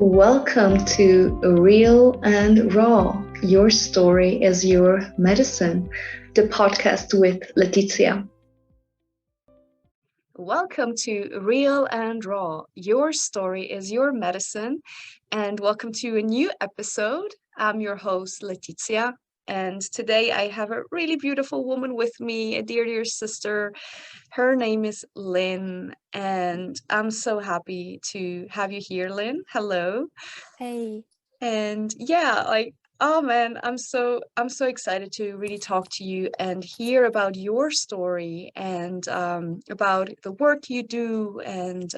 Welcome to Real and Raw. Your story is your medicine, the podcast with Letizia. Welcome to Real and Raw. Your story is your medicine, and welcome to a new episode. I'm your host, Letizia, and today I have a really beautiful woman with me, a dear, dear sister. Her name is Linn, and I'm so happy to have you here, Linn. Hello. Hey. And yeah, oh man, I'm so excited to really talk to you and hear about your story and about the work you do and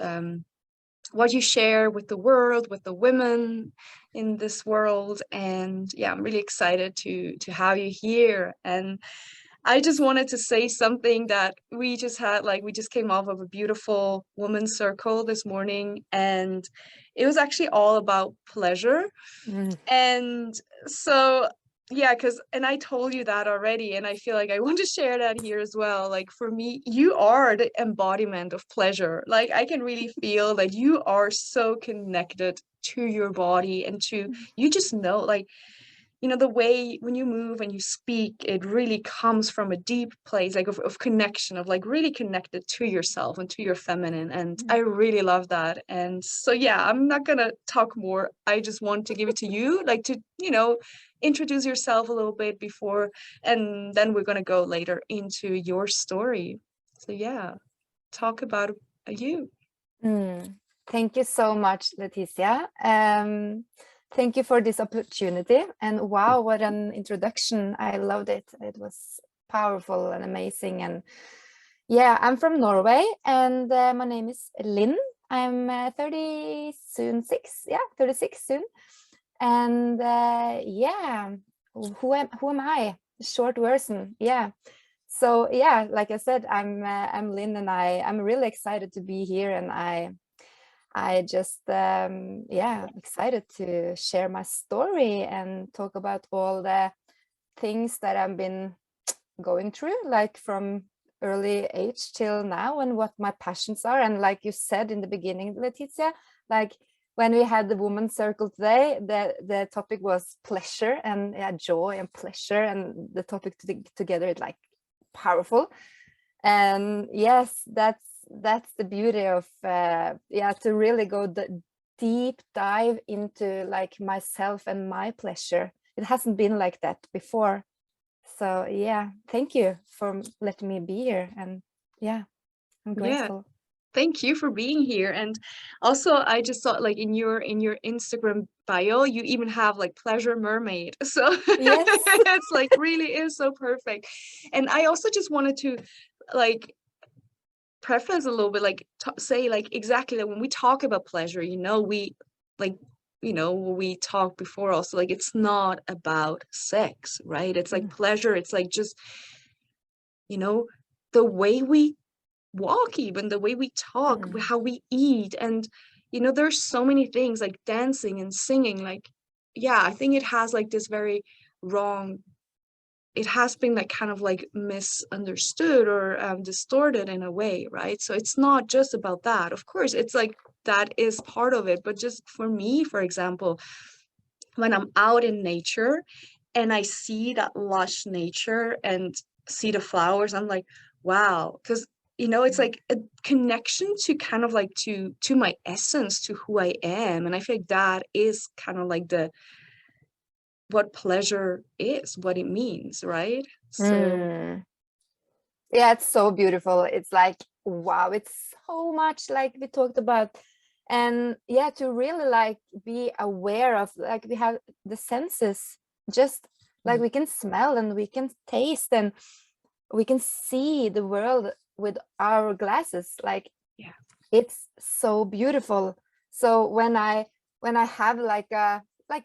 what you share with the world, with the women in this world. And yeah, I'm really excited to have you here. And I just wanted to say something that we just had, we just came off of a beautiful women's circle this morning, and it was actually all about pleasure. And so, yeah, and I told you that already, and I feel like I want to share that here as well. Like, for me, you are the embodiment of pleasure. Like, I can really feel that you are so connected to your body and you just know, the way when you move and you speak, it really comes from a deep place, of connection, of really connected to yourself and to your feminine. And I really love that. And so, yeah, I'm not gonna talk more. I just want to give it to you, introduce yourself a little bit before, and then we're gonna go later into your story. So yeah, talk about you. Thank you so much, Leticia. Thank you for this opportunity. And wow, what an introduction. I loved it. It was powerful and amazing. And yeah, I'm from Norway, and my name is Linn. I'm 36 soon. And yeah, who am I? Short version. Yeah. So yeah, like I said, I'm Linn, and I'm really excited to be here, and I just excited to share my story and talk about all the things that I've been going through, like from early age till now, and what my passions are. And like you said in the beginning, Letizia, like when we had the women's circle today, the topic was pleasure and joy and pleasure, and the topic together is like powerful. And yes, that's the beauty of to really go the deep dive into like myself and my pleasure. It hasn't been like that before. So yeah, thank you for letting me be here. And yeah, I'm grateful. Thank you for being here. And also, I just thought, like, in your Instagram bio, you even have like pleasure mermaid. So Yes. it's like really is so perfect. And I also just wanted to like preface a little bit, say like exactly that when we talk about pleasure, we talked before also, like, it's not about sex, right? It's like pleasure. It's like just, the way we walk, even the way we talk, how we eat. And there's so many things like dancing and singing, like, yeah, I think it has like this very wrong, it has been like kind of like misunderstood or distorted in a way, right? So it's not just about that. Of course, it's like that is part of it, but just for me, for example, when I'm out in nature and I see that lush nature and see the flowers, I'm like, wow. Because it's like a connection to kind of like to my essence, to who I am. And I feel like that is kind of like what pleasure is, what it means, right? So yeah, it's so beautiful. It's like, wow, it's so much like we talked about. And yeah, to really like be aware of, like, we have the senses, just like we can smell and we can taste and we can see the world with our glasses. Like, yeah, it's so beautiful. So when I have like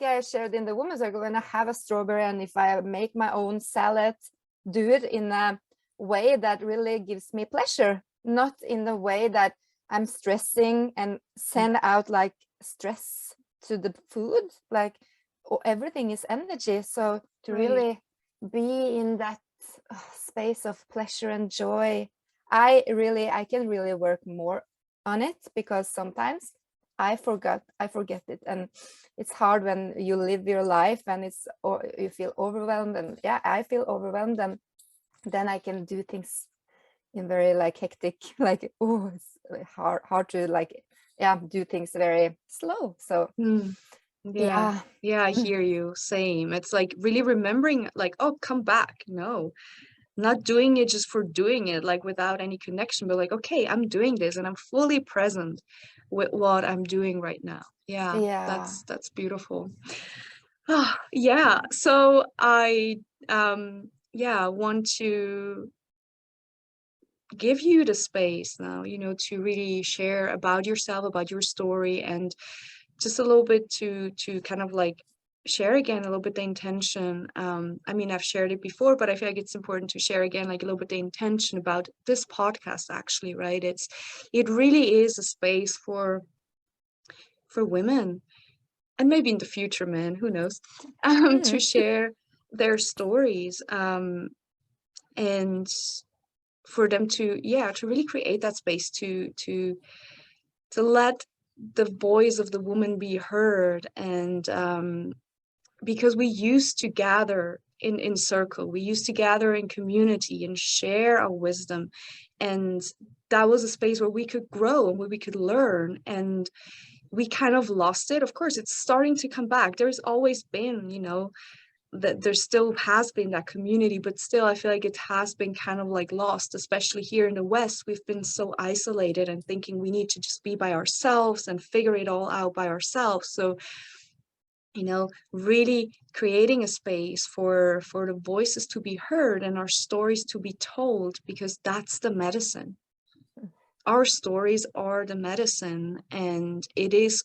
I shared in the women's circle, when I have a strawberry, and if I make my own salad, do it in a way that really gives me pleasure, not in the way that I'm stressing and send out like stress to the food. Like, everything is energy. So to really be in that space of pleasure and joy, I can really work more on it, because sometimes I forget it. And it's hard when you live your life and or you feel overwhelmed, and yeah, I feel overwhelmed, and then I can do things in very like hectic, like, oh, it's hard to like, yeah, do things very slow. So Yeah, I hear you. Same. It's like really remembering, like, oh, come back. No, not doing it just for doing it, like without any connection, but like, okay, I'm doing this and I'm fully present with what I'm doing right now. Yeah, yeah. that's beautiful. Yeah. So I want to give you the space now, to really share about yourself, about your story, and just a little bit to kind of like share again a little bit the intention. I mean, I've shared it before, but I feel like it's important to share again, like a little bit the intention about this podcast, actually, right? It really is a space for women, and maybe in the future men, who knows, to share their stories, and for them to really create that space to let the voice of the woman be heard. And because we used to gather in circle, we used to gather in community and share our wisdom, and that was a space where we could grow and where we could learn, and we kind of lost it. Of course, it's starting to come back. There's always been, that there still has been that community, but still I feel like it has been kind of like lost, especially here in the West. We've been so isolated and thinking we need to just be by ourselves and figure it all out by ourselves. So, really creating a space for the voices to be heard and our stories to be told, because that's the medicine. Our stories are the medicine, and it is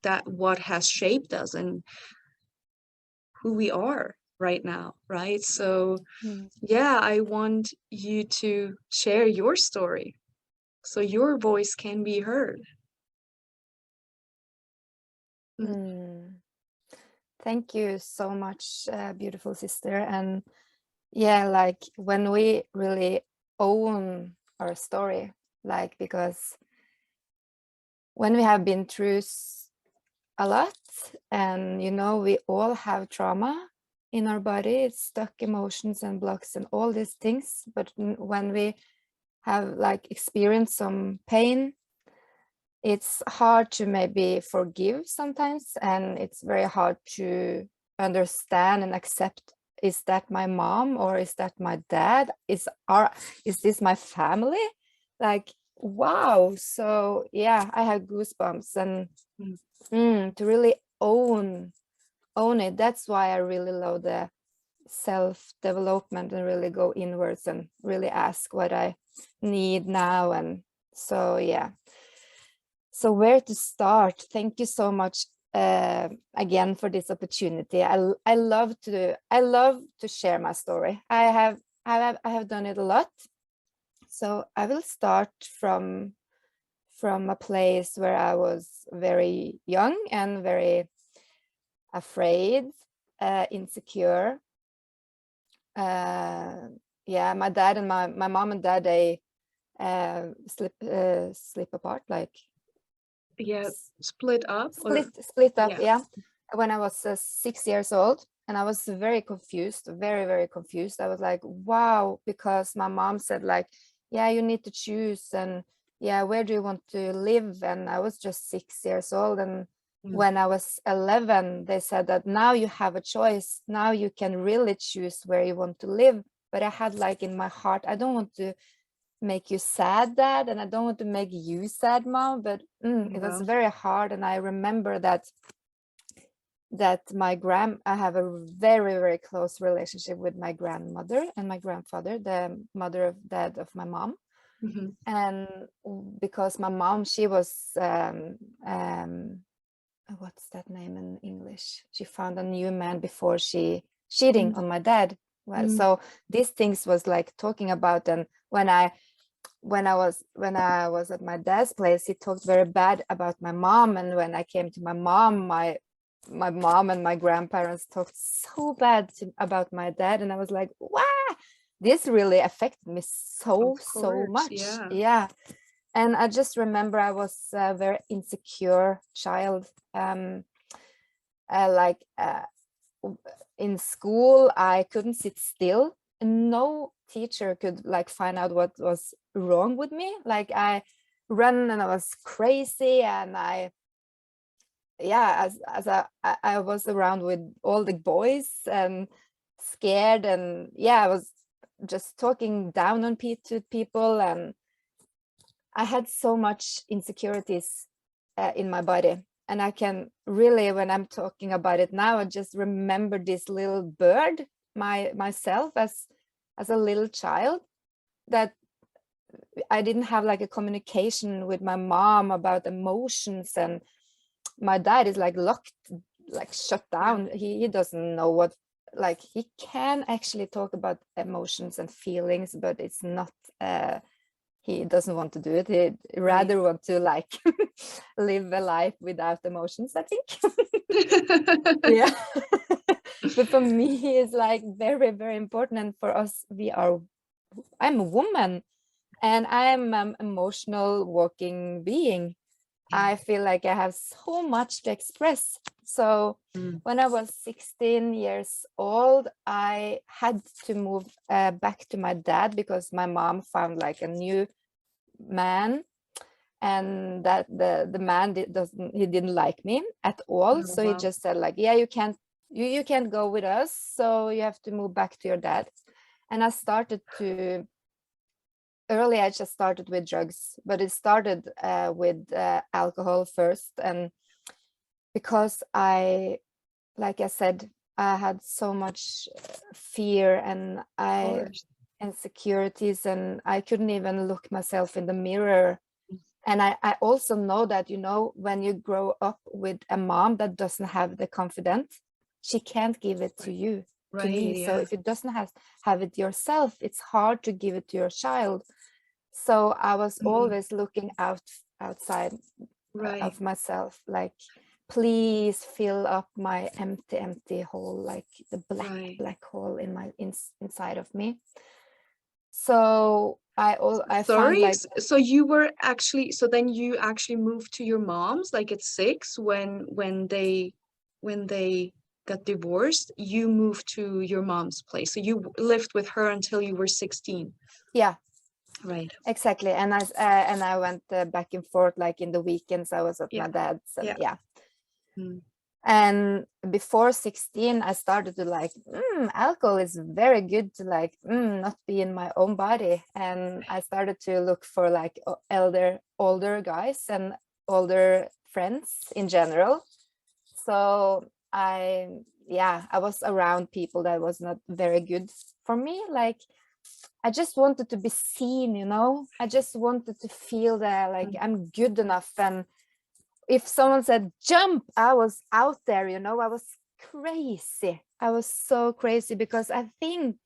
that what has shaped us and who we are right now, right? So yeah, I want you to share your story so your voice can be heard. Thank you so much, beautiful sister. And yeah, like when we really own our story, like, because when we have been through a lot, and we all have trauma in our body, it's stuck emotions and blocks and all these things, but when we have like experienced some pain, it's hard to maybe forgive sometimes, and it's very hard to understand and accept, is that my mom or is that my dad, is this my family? Like, wow. So yeah, I have goosebumps, and to really own it. That's why I really love the self-development and really go inwards and really ask what I need now. And so yeah, so where to start? Thank you so much again for this opportunity. I love to share my story. I have done it a lot, so I will start from a place where I was very young and very afraid, insecure. Yeah, my dad and my mom and dad, they slip apart, like split up. Split up, yeah. When I was 6 years old, and I was very confused, very, very confused. I was like, wow, because my mom said like, yeah, you need to choose, and yeah, where do you want to live? And I was just 6 years old, and when I was 11, they said that now you have a choice. Now you can really choose where you want to live. But I had like in my heart, I don't want to make you sad, Dad, and I don't want to make you sad, Mom. But it was very hard. And I remember that I have a very, very close relationship with my grandmother and my grandfather, the mother of dad of my mom. And because my mom, she was what's that name in English? She found a new man before she cheating on my dad. Well, so these things was like talking about. And when I was at my dad's place, he talked very bad about my mom. And when I came to my mom, my mom and my grandparents talked so bad about my dad. And I was like, wow, this really affected me so much. Yeah. And I just remember I was a very insecure child. Like in school, I couldn't sit still. No teacher could like find out what was wrong with me. Like I ran and I was crazy, and I was around with all the boys and scared, and I was just talking down on to people, and I had so much insecurities in my body. And I can really, when I'm talking about it now, I just remember this little bird, myself as a little child, that I didn't have like a communication with my mom about emotions, and my dad is like locked, like shut down. He doesn't know what, like he can actually talk about emotions and feelings, but it's not he doesn't want to do it. He'd rather want to like live a life without emotions, I think. Yeah. But for me, it's like very, very important. And for us, I'm a woman, and I'm an emotional walking being. I feel like I have so much to express. So when I was 16 years old, I had to move back to my dad because my mom found like a new man, and that the man didn't like me at all. So he just said like, yeah, you can't go with us, so you have to move back to your dad. And I just started with drugs, but it started with alcohol first. And because like I said, I had so much fear and insecurities, and I couldn't even look myself in the mirror. And I also know that, when you grow up with a mom that doesn't have the confidence, she can't give it to you, to me. So if it doesn't have it yourself, it's hard to give it to your child. So I was always looking outside of myself, like, please fill up my empty hole, like the black hole in my inside of me. So I found like, so then you actually moved to your mom's like at 6 when they got divorced. You moved to your mom's place, so you lived with her until you were 16. Yeah, right, exactly. And I went back and forth, like in the weekends I was at my dad's, and and before 16 I started to like, alcohol is very good to like not be in my own body. And I started to look for like older guys and older friends in general. So I was around people that was not very good for me. Like I just wanted to be seen, I just wanted to feel that like I'm good enough. And if someone said jump, I was out there, I was crazy. I was so crazy because I think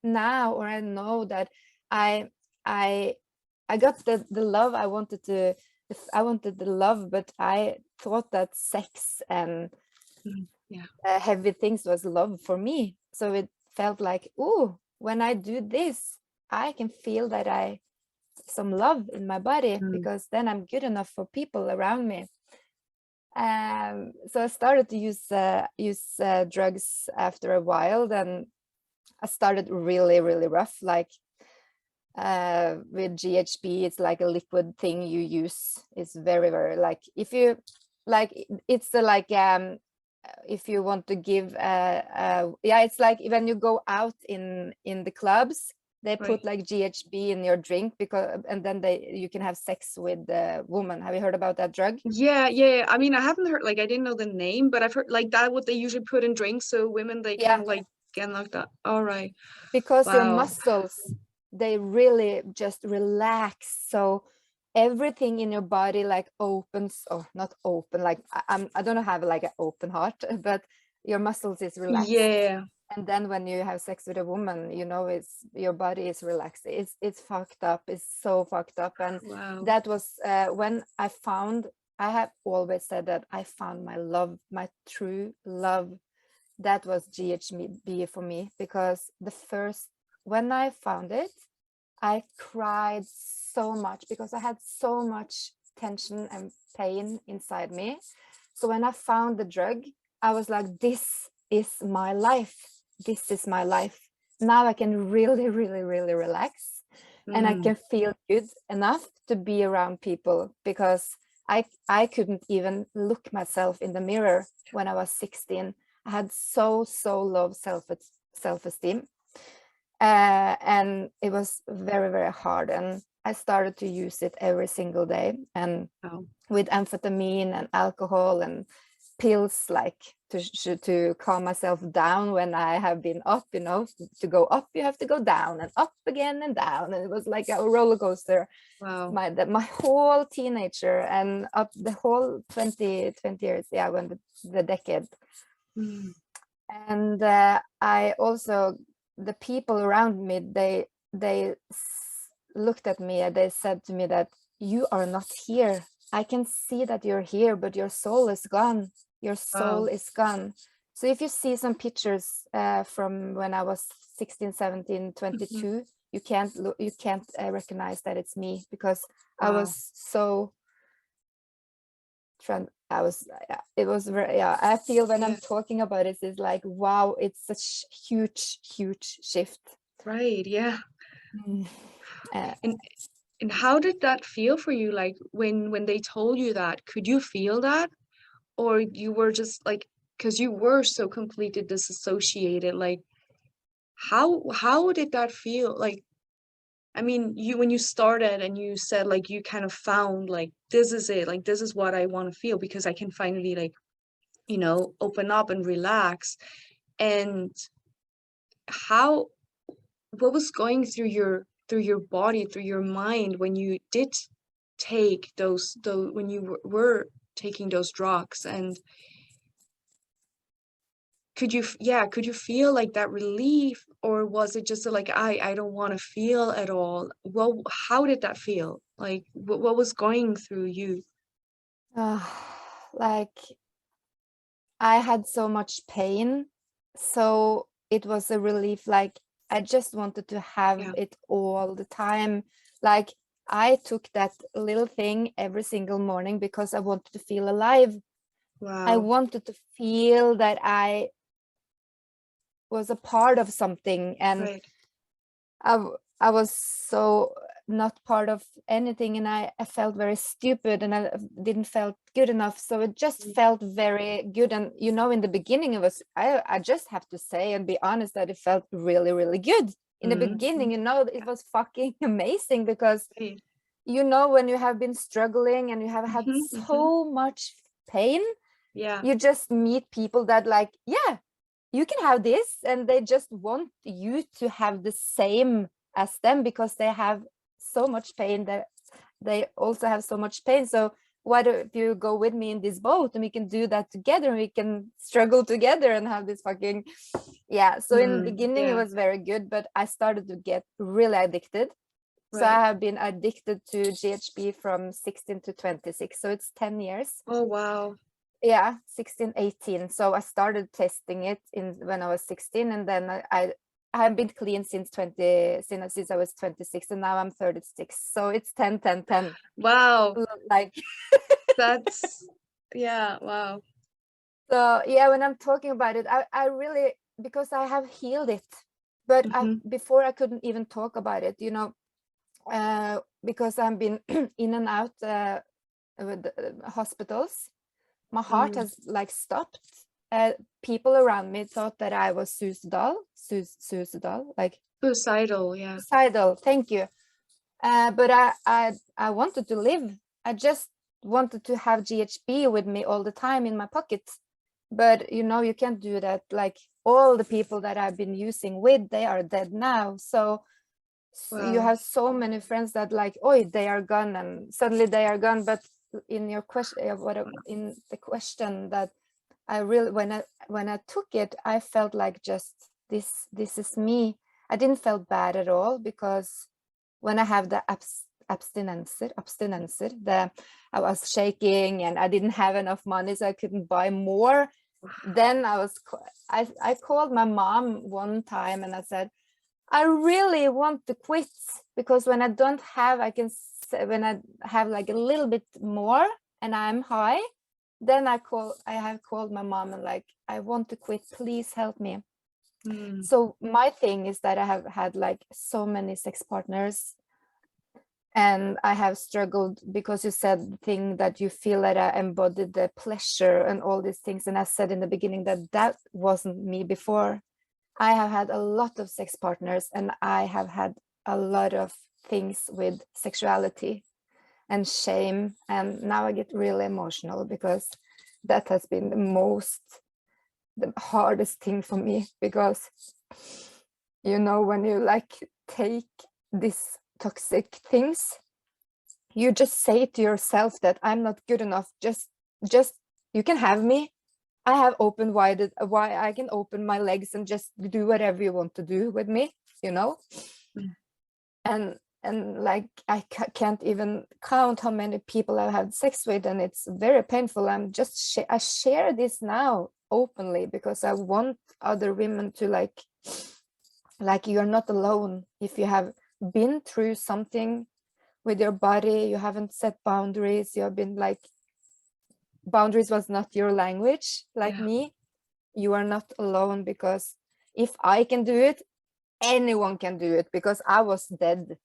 now, or I know that I got the love I wanted I wanted the love, but I thought that sex and heavy things was love for me. So it felt like, oh, when I do this, I can feel that some love in my body, because then I'm good enough for people around me. So I started to use drugs after a while. Then I started really, really rough, like with GHB. It's like a liquid thing you use. It's very, very like, if you like, it's like if you want to give it's like when you go out in the clubs, they put like GHB in your drink, and then you can have sex with the woman. Have you heard about that drug? Yeah. I mean, I haven't heard, like, I didn't know the name, but I've heard like that what they usually put in drinks, so women, they kind of like get knocked out. All right. Because your muscles, they really just relax. So everything in your body like opens, or not open, like I don't have like an open heart, but your muscles is relaxed. Yeah. And then when you have sex with a woman, it's your body is relaxed. It's fucked up. It's so fucked up. And that was when I have always said that I found my love, my true love. That was GHB for me, because when I found it, I cried so much because I had so much tension and pain inside me. So when I found the drug, I was like, this is my life. This is my life. Now I can really, really, really relax. And I can feel good enough to be around people, because I couldn't even look myself in the mirror when I was 16. I had so low self-esteem. And it was very, very hard. And I started to use it every single day, and with amphetamine and alcohol and pills, like to calm myself down when I have been up. You know, to go up you have to go down, and up again and down, and it was like a roller coaster. Wow. My whole teenager and up the whole 20 years, yeah, when the decade. And I also, the people around me, they looked at me and they said to me that you are not here. I can see that you're here, but your soul is gone. Your soul is gone. So if you see some pictures from when I was 16, 17, 22, you can't recognize that it's me, because I was so it was very, I feel when I'm talking about it, it's like, wow, it's such huge shift. Right. Yeah. And how did that feel for you? Like when they told you that, could you feel that? Or you were just like, because you were so completely disassociated, like how did that feel? Like, I mean, when you started and you said, like, you kind of found, like, this is it, like, this is what I want to feel, because I can finally, like, you know, open up and relax. And what was going through your body, through your mind, when you did take those when you were taking those drugs? And could you feel like that relief, or was it just like, I don't want to feel at all? Well, how did that feel? Like, what was going through you? Like, I had so much pain, so it was a relief. Like, I just wanted to have it all the time. Like, I took that little thing every single morning because I wanted to feel alive. Wow. I wanted to feel that I was a part of something, and I was so not part of anything, and I felt very stupid, and I didn't felt good enough. So it just felt very good. And you know, in the beginning, it was, I just have to say and be honest that it felt really, really good in the beginning. You know, it was fucking amazing, because you know, when you have been struggling and you have had so much pain, you just meet people that, like, you can have this, and they just want you to have the same as them, because they have so much pain, that they also have so much pain. So why don't you go with me in this boat, and we can do that together, and we can struggle together and have this fucking so in the beginning it was very good, but I started to get really addicted. So I have been addicted to GHB from 16 to 26, so it's 10 years. Oh wow. 16, 18. So I started testing it when I was 16, and then I have been clean since I was 26, and now I'm 36. So it's 10, 10, 10. Wow. Like that's wow. So when I'm talking about it, I really, because I have healed it, but before I couldn't even talk about it, you know, because I've been in and out with hospitals. My heart has like stopped. People around me thought that I was suicidal, like suicidal. Suicidal. Thank you. But I wanted to live. I just wanted to have GHB with me all the time in my pocket. But you know, you can't do that. Like, all the people that I've been using with, they are dead now. So you have so many friends that, like, oh, they are gone, and suddenly they are gone. But in your question, in the question, that I really, when I took it, I felt like just this is me. I didn't feel bad at all, because when I have the abstinence, I was shaking, and I didn't have enough money, so I couldn't buy more. Then I called my mom one time, and I said, I really want to quit, because when I don't have, when I have like a little bit more and I'm high, then I have called my mom and like, I want to quit, please help me. So my thing is that I have had like so many sex partners, and I have struggled, because you said the thing that you feel that I embodied the pleasure and all these things. And I said in the beginning that that wasn't me before. I have had a lot of sex partners, and I have had a lot of things with sexuality and shame. And now I get really emotional, because that has been the hardest thing for me, because, you know, when you like take these toxic things, you just say to yourself that I'm not good enough, just you can have me. I have why I can open my legs and just do whatever you want to do with me, you know. And like I can't even count how many people I've had sex with, and it's very painful. I share this now openly, because I want other women to like you're not alone. If you have been through something with your body, you haven't set boundaries, you have been like, boundaries was not your language, like me, you are not alone. Because if I can do it, anyone can do it, because I was dead.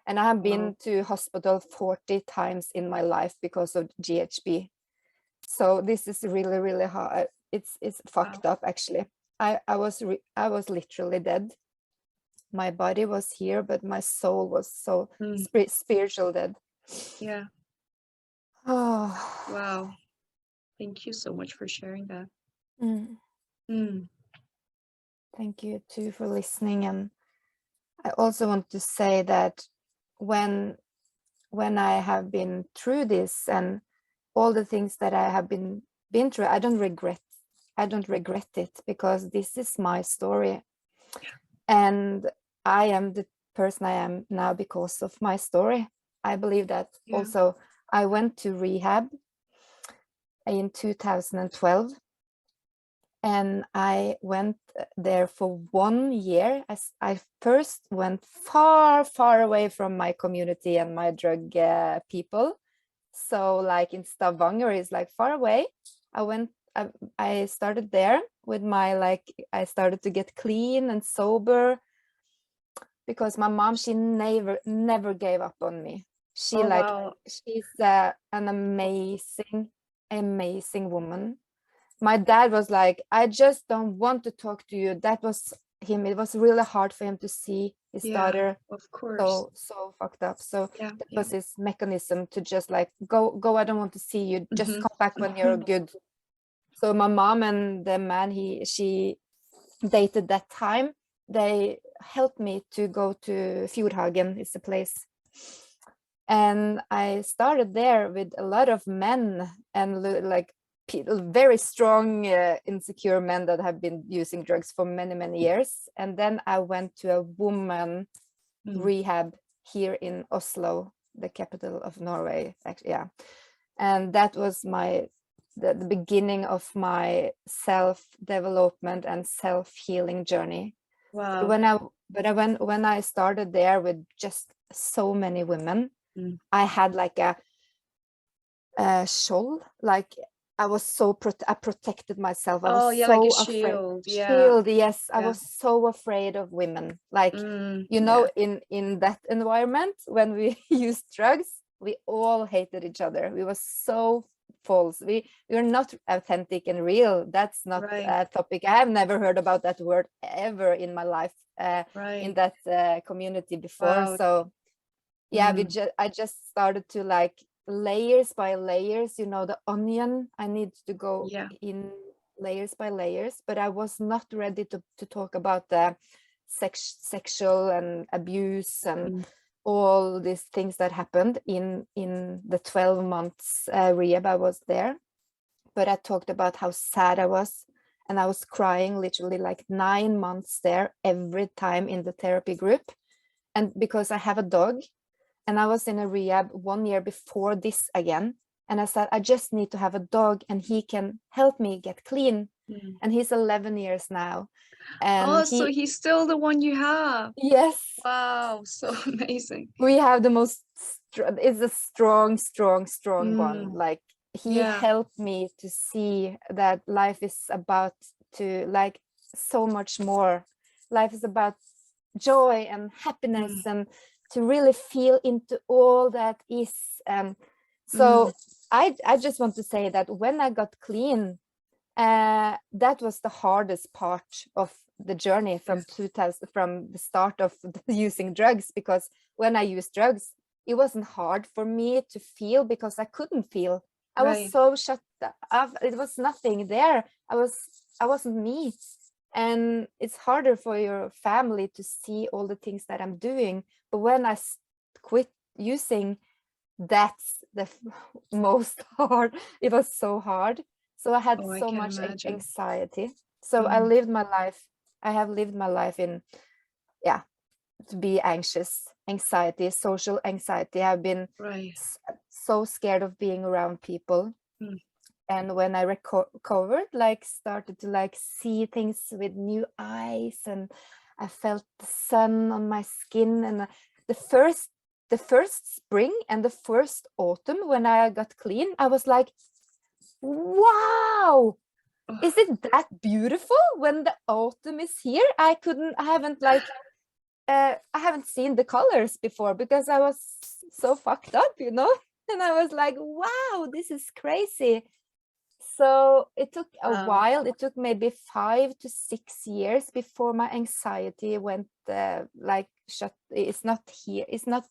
And I have been to hospital 40 times in my life because of GHB. So this is really, really hard. It's fucked up, actually. I was literally dead. My body was here, but my soul was so spiritual dead. Yeah. Oh. Wow. Thank you so much for sharing that. Thank you too for listening. And I also want to say that when I have been through this and all the things that I have been through, I don't regret it, because this is my story. And I am the person I am now because of my story. I believe that. Also, I went to rehab in 2012, and I went there for 1 year. As I first went far, far away from my community and my drug people. So like in Stavanger is like far away. I started there with my I started to get clean and sober, because my mom, she never gave up on me. She's an amazing woman. My dad was like, I just don't want to talk to you. That was him. It was really hard for him to see his daughter, of course, so fucked up. So that was his mechanism to just like go. I don't want to see you. Just come back when you're good. So my mom and the man she dated that time, they helped me to go to Fjordhagen. It's a place. And I started there with a lot of men, and like very strong, insecure men that have been using drugs for many years. And then I went to a woman rehab here in Oslo, the capital of Norway, actually. And that was the beginning of my self-development and self-healing journey. Wow. When I started there with just so many women, I had like a shawl, like I was I protected myself. I was so like a afraid. shield. Shield, yes. I was so afraid of women. Like, you know, in that environment, when we used drugs, we all hated each other. We were so false. We were not authentic and real. That's not a topic. I have never heard about that word ever in my life, in that community before. Wow. So yeah, I just started to like layers by layers, you know, the onion. I need to go in layers by layers, but I was not ready to talk about the sexual and abuse and all these things that happened in the 12 months rehab I was there. But I talked about how sad I was, and I was crying literally like 9 months there every time in the therapy group. And because I have a dog, and I was in a rehab 1 year before this again. And I said, I just need to have a dog and he can help me get clean. and he's 11 years now. And oh, so he's still the one you have. Yes. Wow, so amazing. We have the most, it's a strong one. Like he helped me to see that life is about to like so much more. Life is about joy and happiness and to really feel into all that is. So I just want to say that when I got clean, that was the hardest part of the journey from 2000, from the start of using drugs, because when I used drugs, it wasn't hard for me to feel because I couldn't feel. I was so shut up. It was nothing there. I wasn't me. And it's harder for your family to see all the things that I'm doing. But when I quit using, that's the most hard. It was so hard. So I had so much anxiety. So I lived my life. I have lived my life in, to be anxious, anxiety, social anxiety. I've been so scared of being around people. And when I recovered, like started to like see things with new eyes, and I felt the sun on my skin. And the first spring and the first autumn when I got clean, I was like, wow, is it that beautiful when the autumn is here? I haven't seen the colors before because I was so fucked up, you know? And I was like, wow, this is crazy. So it took a while. It took maybe 5 to 6 years before my anxiety went like shut. It's not here. It's not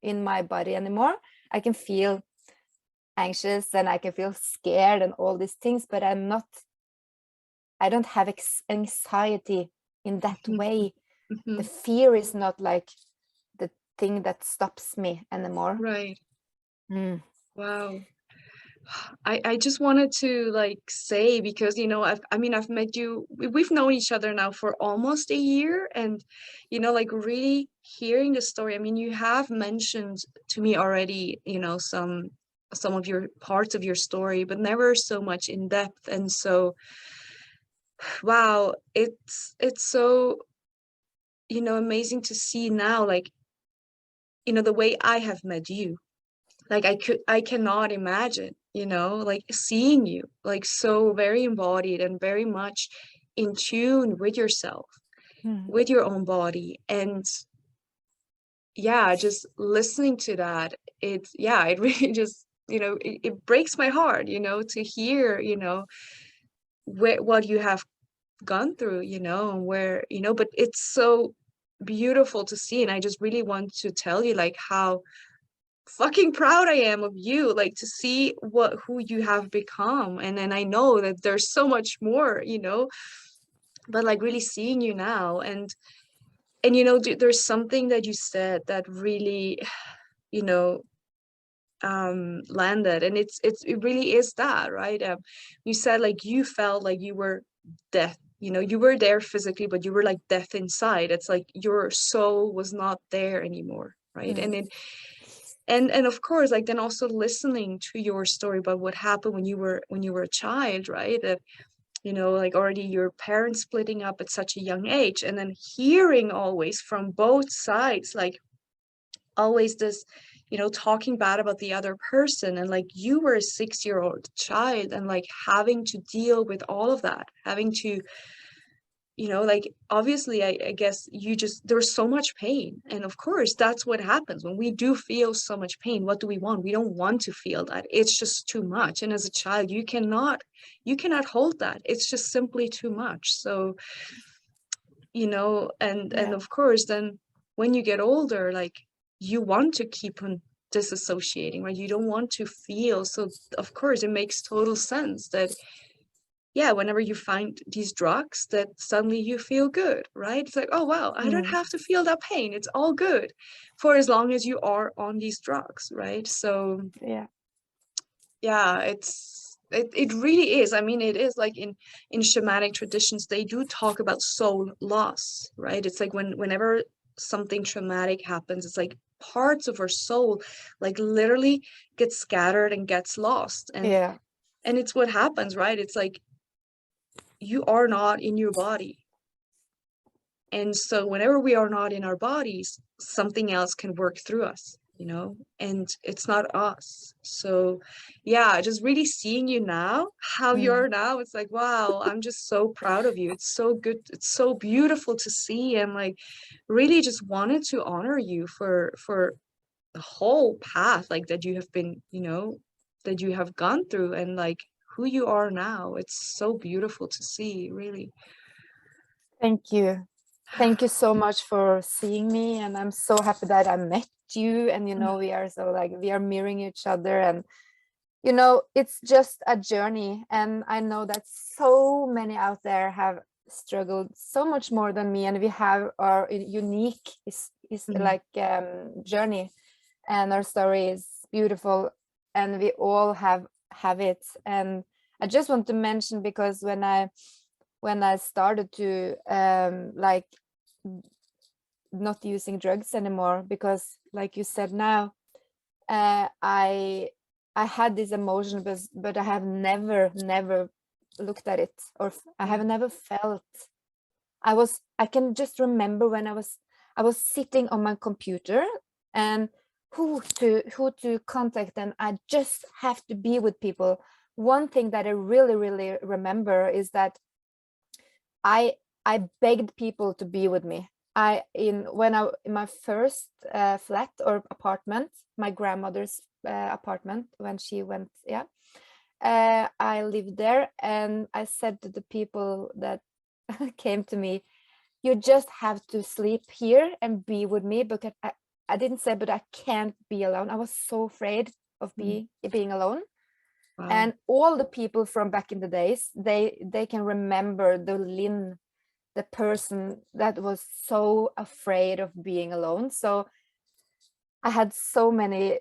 in my body anymore. I can feel anxious and I can feel scared and all these things, but I don't have anxiety in that way. The fear is not like the thing that stops me anymore. Right. Wow. I just wanted to like say, because you know I've met you, we've known each other now for almost a year, and you know, like really hearing the story, I mean, you have mentioned to me already, you know, some of your parts of your story, but never so much in depth. And so wow, it's so, you know, amazing to see now, like, you know, the way I have met you. Like I cannot imagine, you know, like seeing you like so very embodied and very much in tune with yourself, with your own body. And yeah, just listening to that, it really just, you know, it breaks my heart, you know, to hear, you know, what you have gone through, you know, and where, you know, but it's so beautiful to see. And I just really want to tell you like how fucking proud I am of you, like to see who you have become. And then I know that there's so much more, you know, but like really seeing you now, and you know, there's something that you said that really, you know, landed, and it really is that, right? You said like you felt like you were death, you know, you were there physically, but you were like death inside. It's like your soul was not there anymore, right? And of course, like then also listening to your story about what happened when you were a child, right? That, you know, like already your parents splitting up at such a young age, and then hearing always from both sides, like always this, you know, talking bad about the other person. And like you were a 6-year-old child, and like having to deal with all of that, having to, you know, like obviously I guess you just, there's so much pain. And of course that's what happens when we do feel so much pain. What do we want? We don't want to feel that. It's just too much. And as a child, you cannot hold that. It's just simply too much. So, you know, and of course then when you get older, like you want to keep on disassociating, right? You don't want to feel. So of course it makes total sense that whenever you find these drugs, that suddenly you feel good, right? It's like, oh wow, I don't have to feel that pain. It's all good for as long as you are on these drugs, right? So it really is. I mean, it is like in shamanic traditions, they do talk about soul loss, right? It's like whenever something traumatic happens, it's like parts of our soul like literally get scattered and gets lost. And it's what happens, right? It's like you are not in your body. And so whenever we are not in our bodies, something else can work through us, you know, and it's not us. So yeah, just really seeing you now, how you are now, it's like, wow, I'm just so proud of you. It's so good. It's so beautiful to see. And like, really just wanted to honor you for the whole path, like that you have been, you know, that you have gone through, and like who you are now. It's so beautiful to see, really. Thank you. Thank you so much for seeing me, and I'm so happy that I met you, and you know, we are so like, we are mirroring each other, and you know, it's just a journey, and I know that so many out there have struggled so much more than me, and we have our unique is like journey, and our story is beautiful, and we all have it. And I just want to mention, because when I started to like not using drugs anymore, because like you said now, I had this emotion, but I have never looked at it, or I have never felt. I can just remember when I was sitting on my computer, and who to contact, and I just have to be with people. One thing that I really remember is that I begged people to be with me. In my first flat or apartment, my grandmother's apartment, when she went, I lived there, and I said to the people that came to me, you just have to sleep here and be with me, because I didn't say, but I can't be alone. I was so afraid of being alone. Wow. And all the people from back in the days, they can remember the Linn, the person that was so afraid of being alone. So I had so many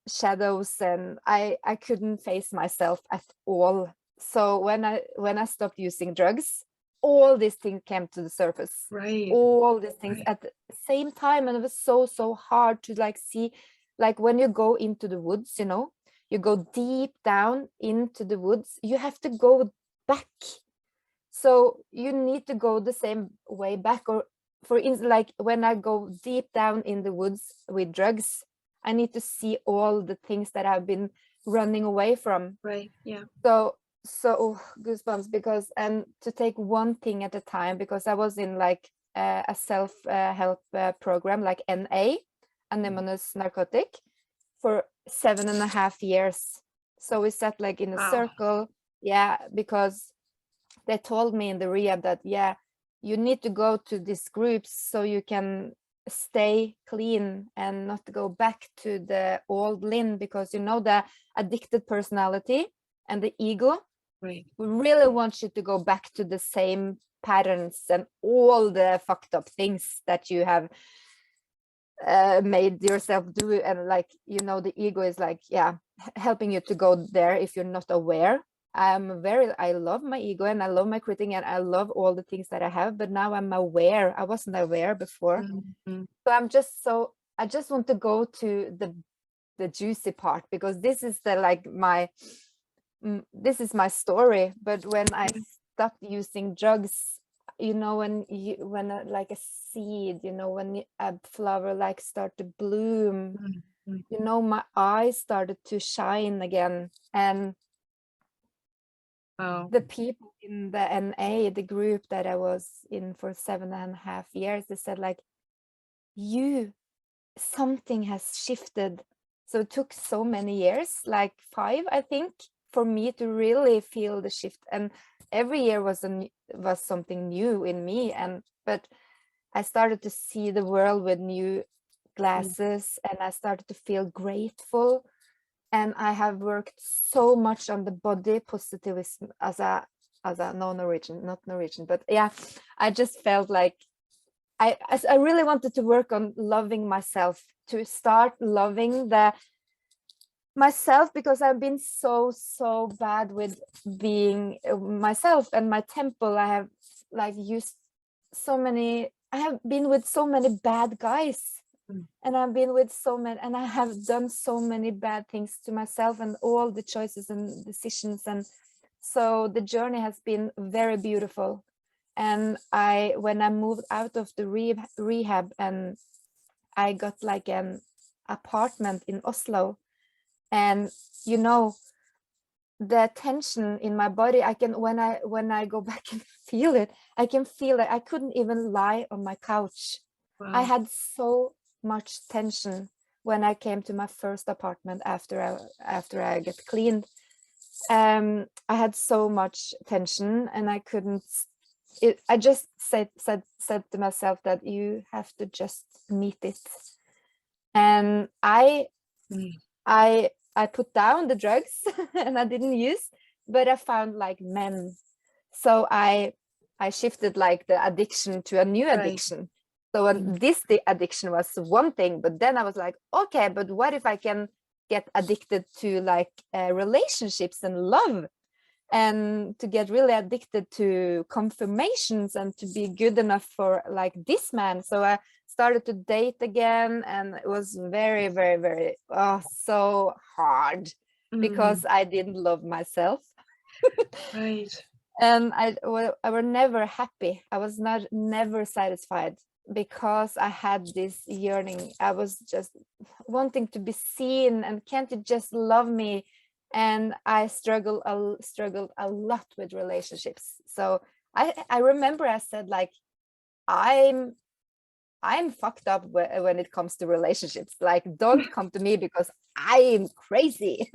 shadows, and I couldn't face myself at all. So when I stopped using drugs, all these things came to the surface. Right. All these things Right. at the same time, and it was so hard to like see, like when you go into the woods, you know, you go deep down into the woods, you have to go back. So you need to go the same way back. Or for instance, like when I go deep down in the woods with drugs, I need to see all the things that I've been running away from. Right. Yeah. So goosebumps, because, and to take one thing at a time, because I was in like a self-help program, like NA, anonymous narcotic, for 7.5 years. So we sat like in a Wow. circle, because they told me in the rehab that you need to go to these groups so you can stay clean and not go back to the old Linn, because you know, the addicted personality and the ego, Right. we really want you to go back to the same patterns and all the fucked up things that you have made yourself do. And like, you know, the ego is like helping you to go there if you're not aware. I love my ego, and I love my critic, and I love all the things that I have, but now I'm aware. I wasn't aware before. So I just want to go to the juicy part, because this is this is my story. But when I stopped using drugs, you know, when like a seed, you know, when a flower like start to bloom, you know, my eyes started to shine again. And Wow. the people in the NA, the group that I was in for 7.5 years, they said like, something has shifted. So it took so many years, like 5, I think, for me to really feel the shift. And every year was something new in me. But I started to see the world with new glasses, and I started to feel grateful. And I have worked so much on the body positivism as a non-Norwegian, not Norwegian, but I just felt like I really wanted to work on loving myself, to start loving myself, because I've been so bad with being myself. And my temple, I have like I have been with so many bad guys. And I've been with so many, and I have done so many bad things to myself, and all the choices and decisions, and So the journey has been very beautiful. And when I moved out of the rehab and I got like an apartment in Oslo, and you know, the tension in my body, I can, when I go back and feel it, I can feel that I couldn't even lie on my couch. Wow. I had so much tension when I came to my first apartment after I get cleaned. I had so much tension, and I couldn't. I just said to myself that you have to just meet it, and I put down the drugs and I didn't use, but I found like men. So I shifted like the addiction to a new addiction. So when the addiction was one thing, but then I was like, okay, but what if I can get addicted to like relationships and love, and to get really addicted to confirmations and to be good enough for like this man. So I started to date again, and it was very, very, very so hard because I didn't love myself. Right. And I were never happy. I was never satisfied, because I had this yearning. I was just wanting to be seen, and can't you just love me? And I struggled a lot with relationships. So I remember I said like, I'm fucked up when it comes to relationships. Like, don't come to me because I'm crazy.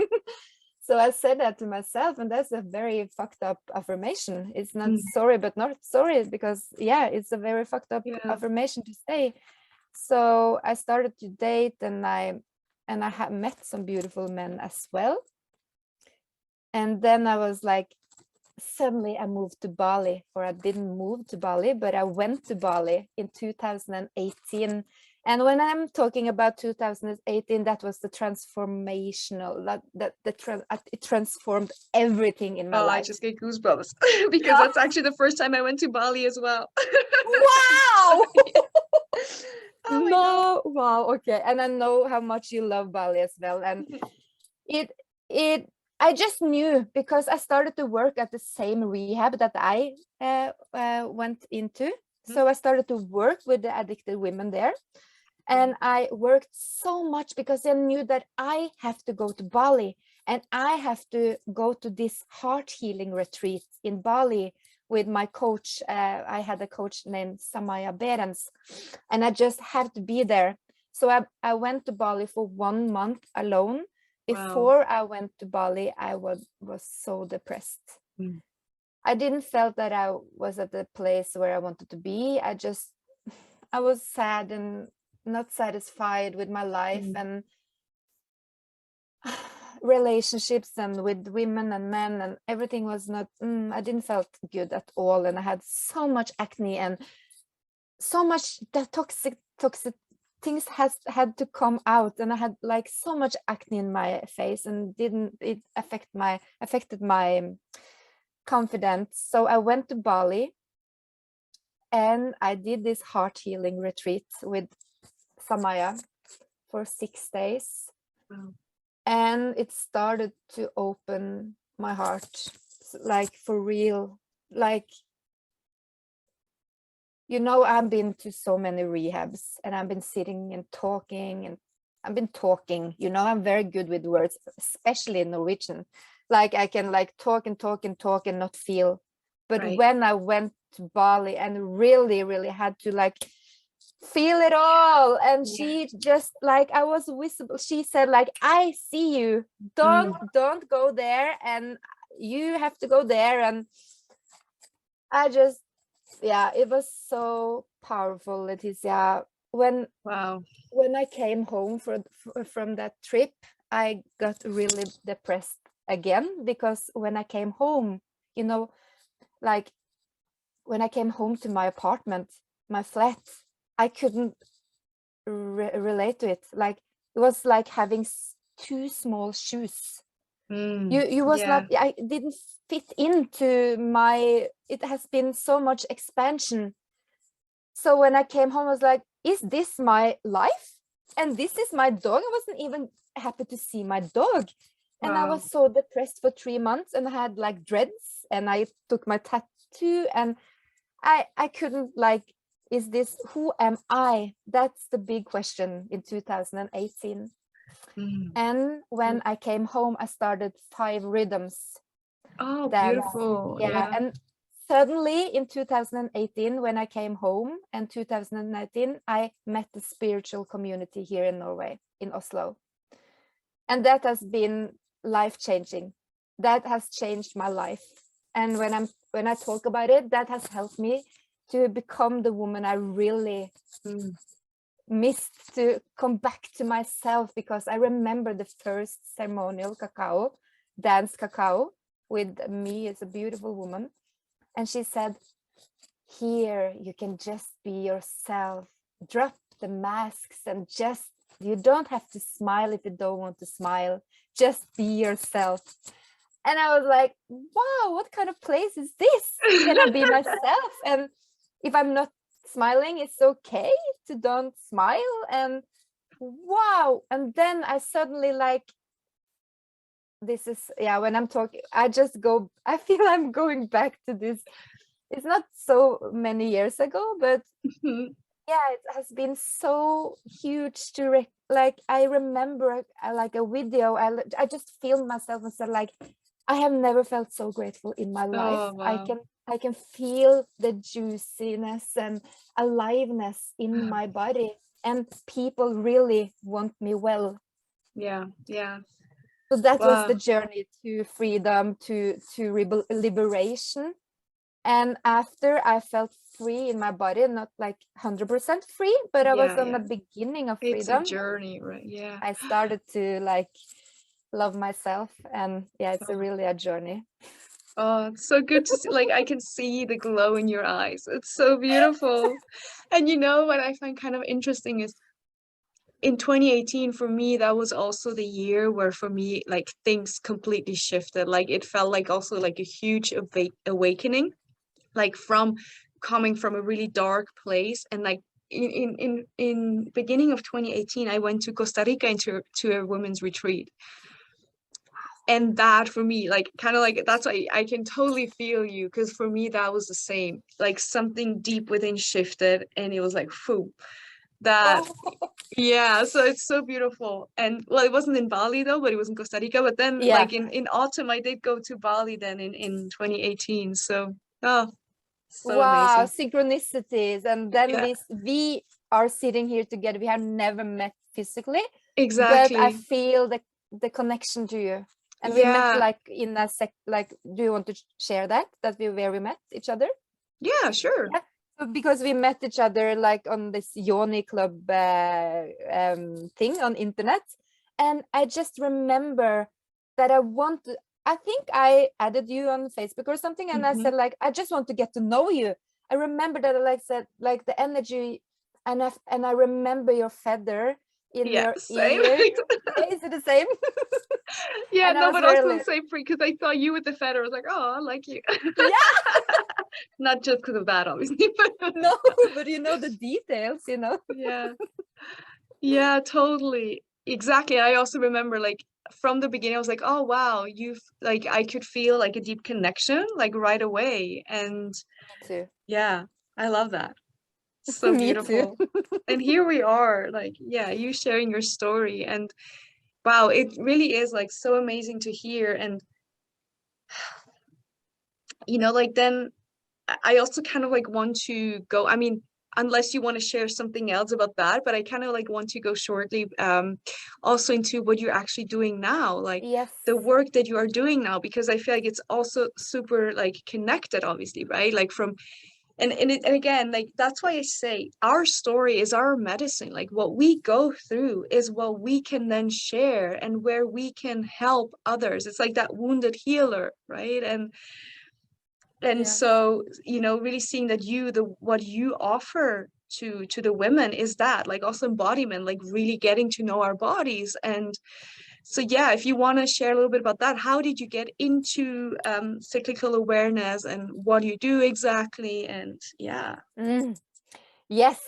So I said that to myself, and that's a very fucked up affirmation. It's not sorry, but not sorry, because yeah, it's a very fucked up affirmation to say. So I started to date, and I have met some beautiful men as well. And then I was like, suddenly I moved to Bali, or I didn't move to Bali, but I went to Bali in 2018. And when I'm talking about 2018, that was the transformational, it transformed everything in my life. I just get goosebumps because that's actually the first time I went to Bali as well. Wow! Oh my No, wow, okay. And I know how much you love Bali as well. And I just knew, because I started to work at the same rehab that I went into. So I started to work with the addicted women there. And I worked so much because I knew that I have to go to Bali, and I have to go to this heart healing retreat in Bali with my coach. I had a coach named Samaya Berens, and I just had to be there. So I went to Bali for 1 month alone. Before I went to Bali, I was so depressed. I didn't felt that I was at the place where I wanted to be. I was sad and not satisfied with my life and relationships, and with women and men, and everything was not, I didn't felt good at all. And I had so much acne, and so much that toxic things had to come out, and I had like so much acne in my face, and it affected my confidence. So I went to Bali, and I did this heart healing retreat with Samaya for 6 days. And it started to open my heart, like for real. Like, you know, I've been to so many rehabs, and I've been sitting and talking, and I've been talking, you know, I'm very good with words, especially in Norwegian. Like, I can like talk and talk and talk and not feel. But when I went to Bali and really, really had to like feel it all, and she just like, I was visible. She said like, I see you, don't go there, and you have to go there. And I just, yeah, it was so powerful, Leticia. When I came home from that trip, I got really depressed again, because when I came home, you know, like when I came home to my apartment, my flat, I couldn't relate to it. Like, it was like having 2 small shoes. You was not, I didn't fit into my, it has been so much expansion. So when I came home, I was like, is this my life? And this is my dog. I wasn't even happy to see my dog. And I was so depressed for 3 months, and I had like dreads, and I took my tattoo, and I couldn't like, is this, who am I? That's the big question in 2018. And when I came home, I started 5 rhythms. Oh, dance. beautiful. Yeah. And suddenly in 2018, when I came home, and 2019, I met the spiritual community here in Norway, in Oslo. And that has been life-changing. That has changed my life. And when I talk about it, that has helped me to become the woman I really missed, to come back to myself, because I remember the first ceremonial dance cacao with me as a beautiful woman. And she said, here you can just be yourself, drop the masks, and just, you don't have to smile if you don't want to smile, just be yourself. And I was like, wow, what kind of place is this? Can I be myself? And if I'm not smiling, it's okay to don't smile. And wow. And then I suddenly like, this is, yeah, when I'm talking, I I feel I'm going back to this. It's not so many years ago, but yeah, it has been so huge to like, I remember like a video, I just filmed myself and said like, I have never felt so grateful in my life. Wow. I can feel the juiciness and aliveness in my body, and people really want me well. Yeah. So that was the journey to freedom, to liberation. And after I felt free in my body, not like 100% free, but I was on the beginning of freedom. It's a journey, right? Yeah. I started to like love myself, and yeah, it's really a journey. Oh, it's so good to see. Like, I can see the glow in your eyes. It's so beautiful. And you know what I find kind of interesting is, in 2018, for me, that was also the year where, for me, like, things completely shifted. Like, it felt like also like a huge awakening, like from coming from a really dark place. And like in beginning of 2018, I went to Costa Rica to a women's retreat. And that for me, like, kind of like, that's why I can totally feel you, because for me that was the same, like something deep within shifted, and it was like, phew, that yeah. So it's so beautiful. And well, it wasn't in Bali though, but it was in Costa Rica. But then like in autumn, I did go to Bali then in 2018. So so wow, amazing. synchronicities. And then we are sitting here together. We have never met physically, Exactly. but I feel the connection to you. And we met like in a like, do you want to share that where we met each other? Yeah, sure. Yeah. So because we met each other like on this Yoni Club thing on internet, and I just remember that I think I added you on Facebook or something, and I said like, I just want to get to know you. I remember that I like said like the energy, and I remember your feather in your same. ear. Is it the same? Yeah, no, but also the same because I saw you with the feather. I was like, oh, I like you. Yeah. Not just because of that, obviously. But no, but you know the details, you know. Yeah, totally. Exactly. I also remember like from the beginning, I was like, oh wow, you've like, I could feel like a deep connection like right away. And me too. Yeah, I love that. So beautiful. And here we are, like, yeah, you sharing your story, and wow, it really is like so amazing to hear. And you know, like, then I also kind of like want to go, I mean, unless you want to share something else about that, but I kind of like want to go shortly also into what you're actually doing now, like the work that you are doing now, because I feel like it's also super like connected, obviously, right? Like from and again, like, that's why I say our story is our medicine. Like, what we go through is what we can then share, and where we can help others. It's like that wounded healer, right? And so, you know, really seeing that what you offer to the women is that, like, also embodiment, like really getting to know our bodies. And so, yeah, if you want to share a little bit about that, how did you get into cyclical awareness, and what do you do exactly? And yes,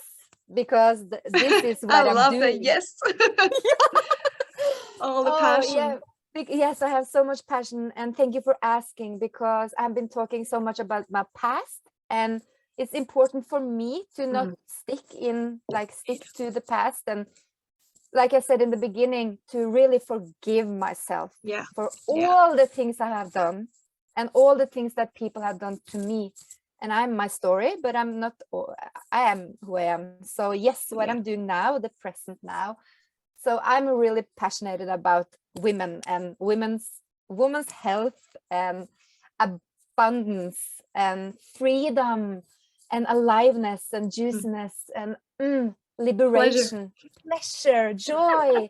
because this is what I I'm love doing. that. Yes. All the passion. Yes, I have so much passion, and thank you for asking, because I've been talking so much about my past, and it's important for me to not stick to the past, and like I said in the beginning, to really forgive myself for all the things I have done and all the things that people have done to me. And I'm my story, but I'm not, I am who I am. So yes, what I'm doing now, the present now. So I'm really passionate about women and women's health and abundance and freedom and aliveness and juiciness and liberation, pleasure, joy.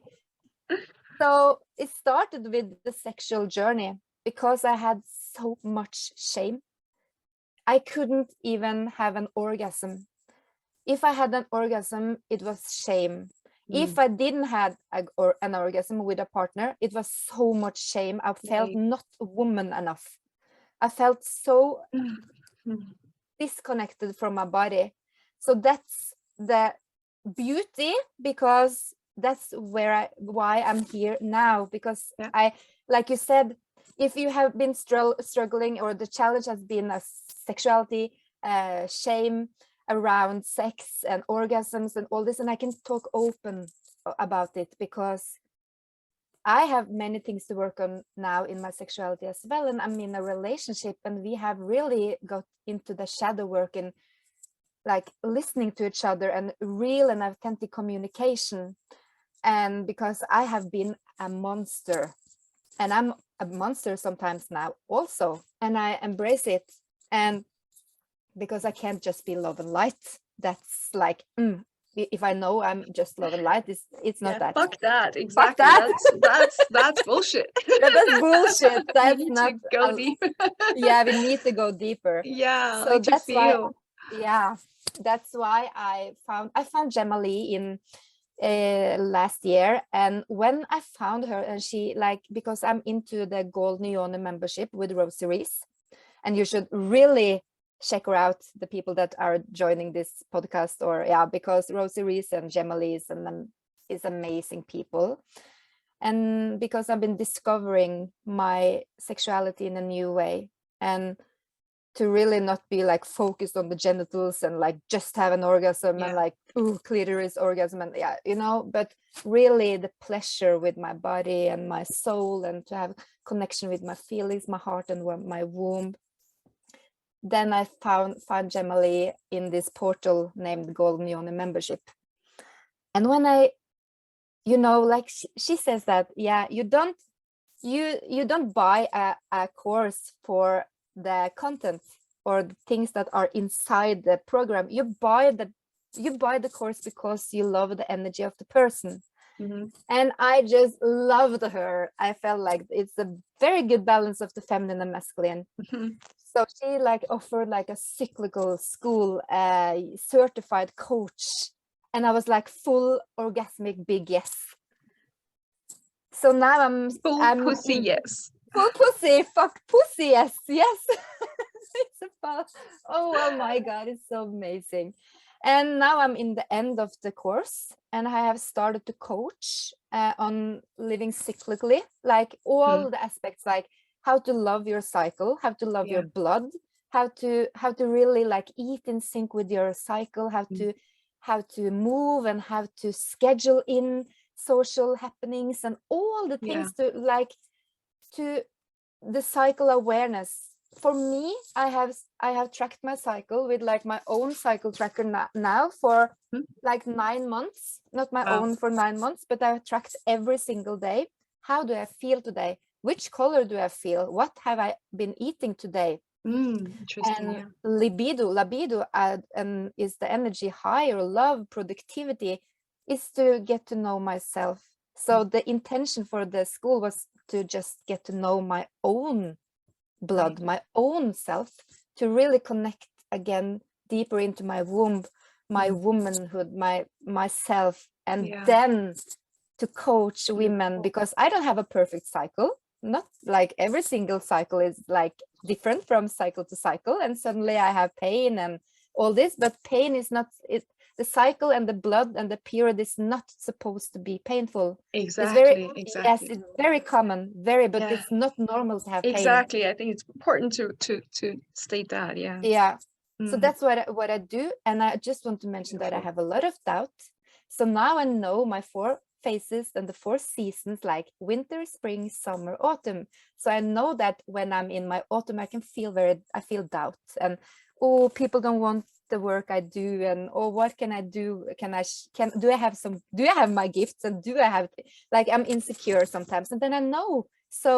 So it started with the sexual journey because I had so much shame. I couldn't even have an orgasm. If I had an orgasm, it was shame. If I didn't have an orgasm with a partner, it was so much shame. I felt not a woman enough. I felt so disconnected from my body. So that's the beauty, because that's why I'm here now, because I, like you said, if you have been struggling, or the challenge has been a sexuality, shame around sex and orgasms and all this, and I can talk open about it because I have many things to work on now in my sexuality as well, and I'm in a relationship, and we have really got into the shadow work and like listening to each other and real and authentic communication. And because I have been a monster, and I'm a monster sometimes now also, and I embrace it. And because I can't just be love and light, that's like if I know I'm just love and light, it's not that. Fuck that, exactly. Fuck that. That's bullshit. That's bullshit. That's not go deep. Yeah, we need to go deeper. Yeah, so like that's why that's why I found Gemma Lee in last year. And when I found her, and she, like, because I'm into the Gold Neon membership with Rosie Reese, and you should really check her out, the people that are joining this podcast, or because Rosie Reese and Gemma Lee is amazing people. And because I've been discovering my sexuality in a new way, and to really not be like focused on the genitals and like just have an orgasm and like clitoris orgasm and but really the pleasure with my body and my soul, and to have connection with my feelings, my heart, and my womb. Then I found Gemma Lee in this portal named Golden Yoni Membership. And when I, like she says that, you don't buy a course for the content or the things that are inside the program. You buy the course because you love the energy of the person. And I just loved her. I felt like it's a very good balance of the feminine and masculine. So she like offered like a cyclical school, certified coach, and I was like full orgasmic big yes. So now I'm pussy yes. Full pussy, fuck pussy yes. It's about, oh my god, it's so amazing. And now I'm in the end of the course, and I have started to coach on living cyclically, like all the aspects, like how to love your cycle, how to love your blood, how to really like eat in sync with your cycle, how to move, and how to schedule in social happenings and all the things to the cycle awareness. For me, I have tracked my cycle with like my own cycle tracker now for like 9 months, not my own for 9 months, but I've tracked every single day. How do I feel today? Which color do I feel? What have I been eating today? Interesting. And libido, and is the energy higher, love, productivity, is to get to know myself. So the intention for the school was to just get to know my own blood, my own self, to really connect again deeper into my womb, my womanhood, myself, and then to coach women, because I don't have a perfect cycle. Not like every single cycle is like different from cycle to cycle, and suddenly I have pain and all this, but pain is not it. the cycle and the blood and the period is not supposed to be painful. Exactly. Yes, it's very common, but Yeah. it's not normal to have pain. Exactly. I think it's important to state that. Yeah. Yeah. So that's what I do. And I just want to mention that I have a lot of doubt. So now I know my 4 phases and the 4 seasons, like winter, spring, summer, autumn. So I know that when I'm in my autumn, I feel doubt, and people don't want the work I do, and what can I do? Do I have my gifts, and do I have, like, I'm insecure sometimes, and then I know. So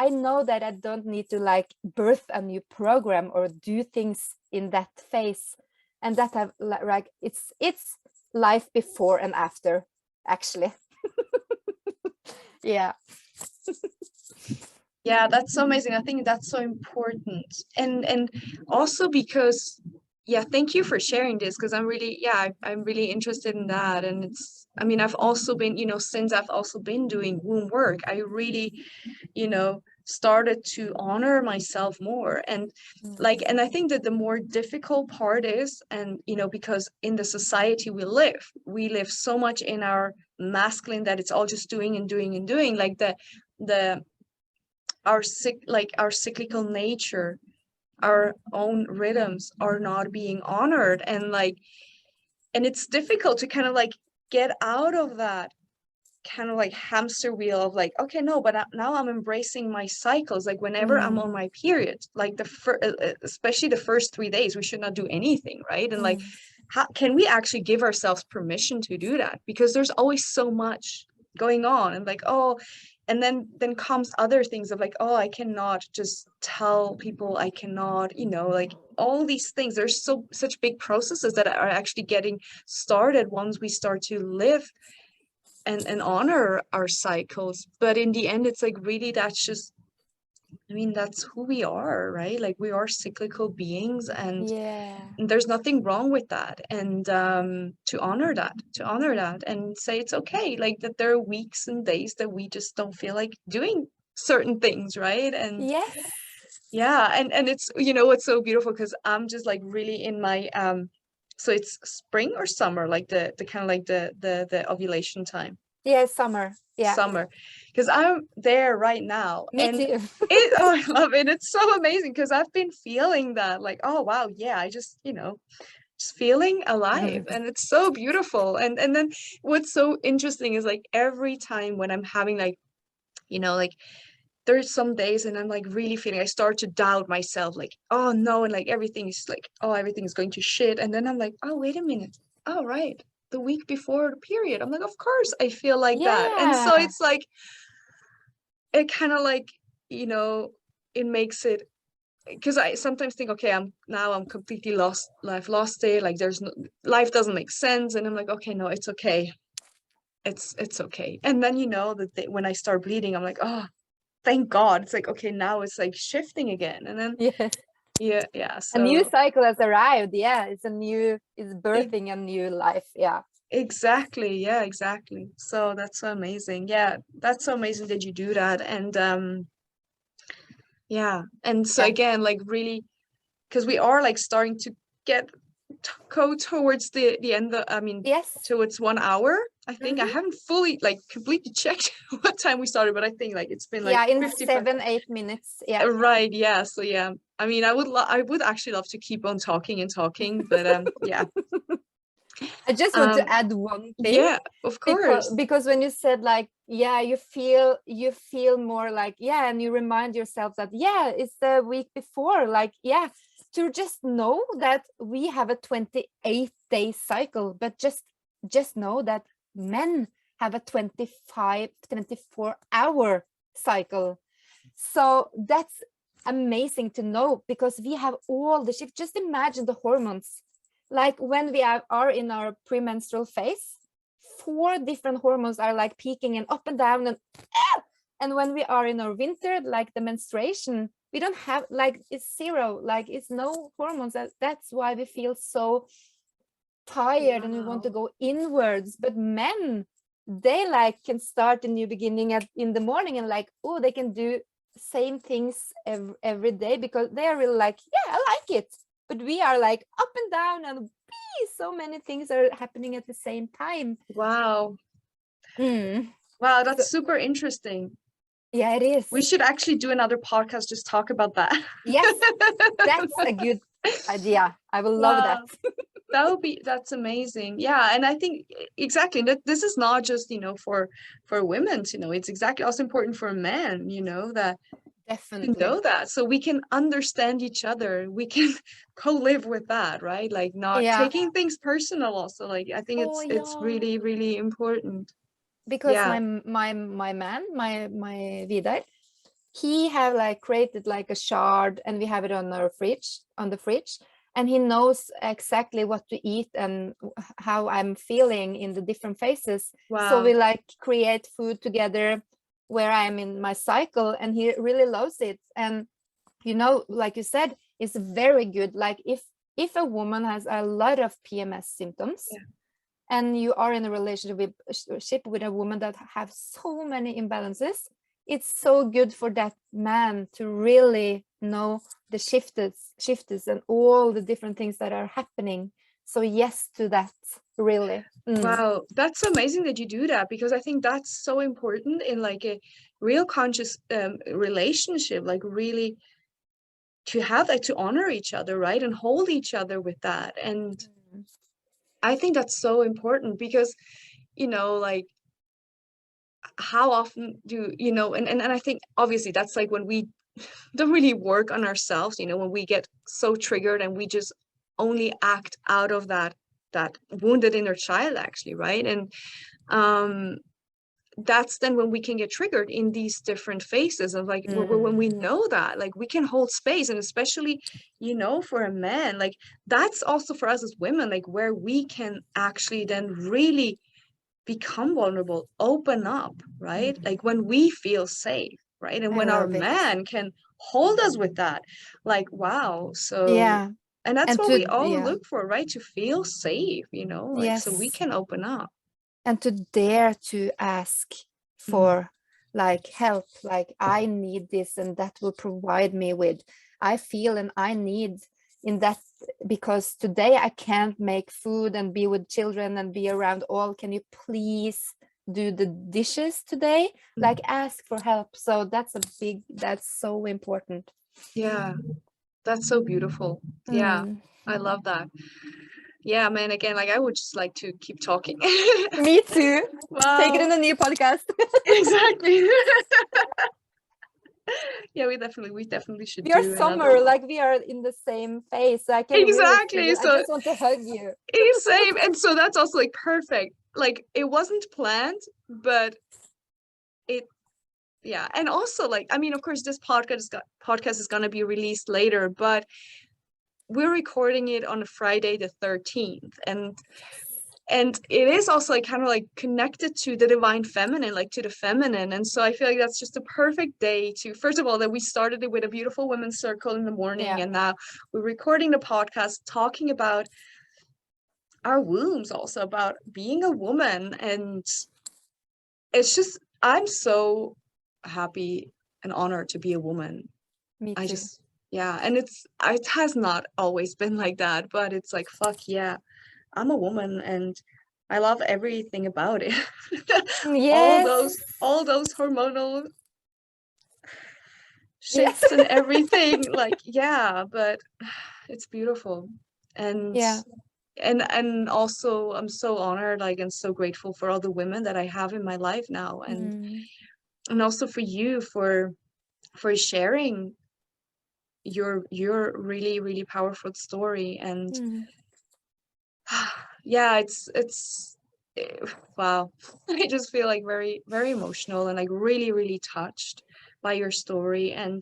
I know that I don't need to like birth a new program or do things in that phase, and that have like it's life before and after, actually. Yeah. Yeah, that's so amazing. I think that's so important. And also because, yeah, thank you for sharing this, because I'm really interested in that. And it's, I mean, I've also been, since I've also been doing womb work, I really, started to honor myself more. And and I think that the more difficult part is, and, because in the society we live so much in our masculine that it's all just doing and doing and doing, like our cyclical nature, our own rhythms are not being honored, and it's difficult to kind of like get out of that kind of like hamster wheel of like, okay, no, but now I'm embracing my cycles. Like whenever I'm on my period, like especially the first 3 days, we should not do anything, right? And like, how can we actually give ourselves permission to do that? Because there's always so much going on, and like, and then comes other things of like, I cannot just tell people, I cannot, like all these things. There's such big processes that are actually getting started once we start to live and honor our cycles. But in the end, it's like, really, that's just, I mean, that's who we are, right? Like we are cyclical beings, and there's nothing wrong with that. And to honor that and say it's okay, like that there are weeks and days that we just don't feel like doing certain things, right? And and it's, what's so beautiful, because I'm just like really in my so it's spring or summer, like the kind of like the ovulation time. Summer. Summer, because I'm there right now. Me and too. I love it. It's so amazing, because I've been feeling that, like, oh wow, yeah, I just just feeling alive, and it's so beautiful. And then what's so interesting is like every time when I'm having like like there's some days and I'm like really feeling, I start to doubt myself, like, oh no, and like everything is like, everything is going to shit. And then I'm like, oh, wait a minute, oh right, the week before the period, I'm like, of course I feel like that. And so it's like, it kind of like, it makes it, because I sometimes think, okay, I'm completely lost, I've lost it, like there's no, life doesn't make sense. And I'm like, okay, no, it's okay, it's okay. And then when I start bleeding, I'm like, oh, thank God. It's like, okay, now it's like shifting again. And then so a new cycle has arrived. It's birthing a new life. Exactly. So that's so amazing. That's so amazing that you do that. And and so again, like really, because we are like starting to go towards the end of, towards 1 hour, I think. I haven't fully like completely checked what time we started, but I think like it's been like in 7-8 minutes. Right. So I mean, I would actually love to keep on talking, but I just want to add one thing. Yeah, of course. Because when you said like, you feel more like, and you remind yourself that, it's the week before, like, to just know that we have a 28-day cycle, but just know that men have a 24-hour cycle. So that's amazing to know, because we have all the shift. Just imagine the hormones. Like when we are in our premenstrual phase, 4 different hormones are like peaking and up and down, and when we are in our winter, like the menstruation, we don't have, like, it's zero, like it's no hormones. That's why we feel so tired and we want to go inwards. But men, they like can start a new beginning in the morning, and like, they can do same things every day, because they are really like, I like it. But we are like up and down and so many things are happening at the same time. Wow. Mm. Wow, that's super interesting. Yeah, it is. We should actually do another podcast, just talk about that. Yes, that's a good idea. I will love that. That's amazing. Yeah. And I think exactly that this is not just, for women to know, it's exactly also important for men, that Definitely. to know that, so we can understand each other, we can co-live with that, right? Like not taking things personal also. Like I think it's really, really important. Because my man, my Vidar, he have like created like a shard, and we have it on the fridge, and he knows exactly what to eat and how I'm feeling in the different phases. Wow. So we like create food together where I'm in my cycle, and he really loves it. And like you said, it's very good. Like if a woman has a lot of PMS symptoms, and you are in a relationship with a woman that have so many imbalances, it's so good for that man to really know the shifts and all the different things that are happening. So yes to that, really. Wow, that's amazing that you do that, because I think that's so important in like a real conscious relationship, like really to have that, to honor each other, right, and hold each other with that. And I think that's so important, because like how often do and I think obviously that's like when we don't really work on ourselves, when we get so triggered and we just only act out of that wounded inner child, actually, right? And that's then when we can get triggered in these different phases of like when we know that, like, we can hold space. And especially for a man, like that's also for us as women, like where we can actually then really become vulnerable, open up, right? Like when we feel safe, right? And when our man can hold us with that, like, wow. So and that's what we all look for, right? To feel safe, like, so we can open up. And to dare to ask for like help, like I need this, and that will provide me with, I feel and I need in that, because today I can't make food and be with children and be around all. Can you please do the dishes today? Like ask for help. So that's so important. Yeah, that's so beautiful. Yeah, I love that. Yeah, man, again, like I would just like to keep talking. Me too. Wow. Take it in a new podcast. Exactly. Yeah, we definitely should. We are summer, like we are in the same phase. So I can exactly. Really so I just want to hug you. Same. And so that's also like perfect. Like it wasn't planned, but yeah. And also, like, I mean, of course, this podcast is gonna be released later, but we're recording it on Friday the 13th, and it is also like kind of like connected to the divine feminine, like to the feminine. And so I feel like that's just a perfect day to, first of all, that we started it with a beautiful women's circle in the morning, and now we're recording the podcast talking about our wombs, also about being a woman. And it's just, I'm so happy and honored to be a woman. Me too. And it has not always been like that, but it's like, fuck yeah, I'm a woman and I love everything about it. Yes. all those hormonal shifts and everything. Like, yeah, but it's beautiful. And and also I'm so honored, like, and so grateful for all the women that I have in my life now, and also for you for sharing your really, really powerful story. And yeah, it's wow. I just feel like very, very emotional and like really, really touched by your story, and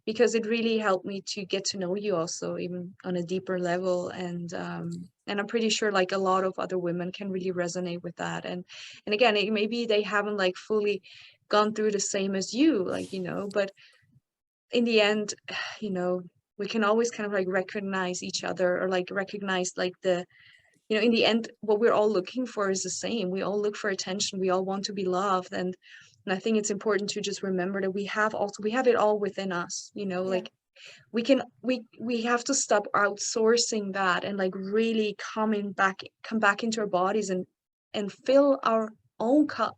because it really helped me to get to know you also even on a deeper level. And I'm pretty sure like a lot of other women can really resonate with that. And again, maybe they haven't like fully gone through the same as you, like, but in the end, we can always kind of like recognize each other, or like recognize like the, in the end, what we're all looking for is the same. We all look for attention. We all want to be loved. And I think it's important to just remember that we have it all within us, like we have to stop outsourcing that and like really come back into our bodies and fill our own cup.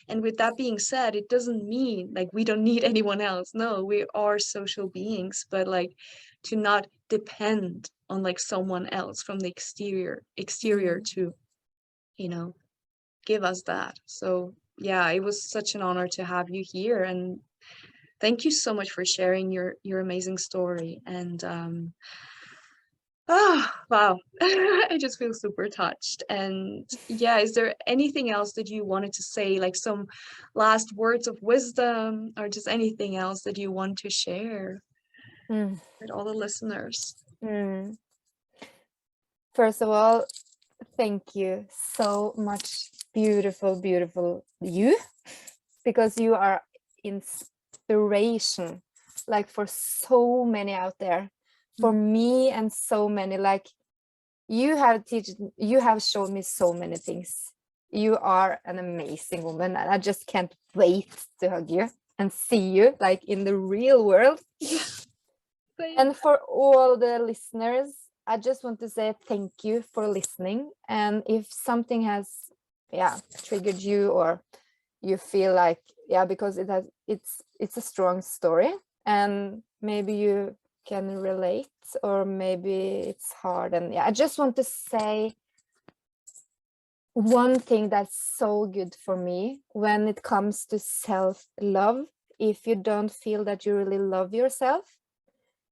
And with that being said, it doesn't mean like we don't need anyone else. No, we are social beings, but like to not depend on like someone else from the exterior to, you know, give us that. So yeah, it was such an honor to have you here, and thank you so much for sharing your amazing story. And oh wow, I just feel super touched. And yeah, is there anything else that you wanted to say, like some last words of wisdom, or just anything else that you want to share with all the listeners? First of all, thank you so much, beautiful you, because you are inspiration, like for so many out there, for me, and so many. Like you have shown me so many things. You are an amazing woman, and I just can't wait to hug you and see you like in the real world. And for all the listeners, I just want to say thank you for listening. And if something has triggered you, or you feel like because it's a strong story, and maybe you can relate, or maybe it's hard, and I just want to say one thing that's so good for me when it comes to self-love. If you don't feel that you really love yourself,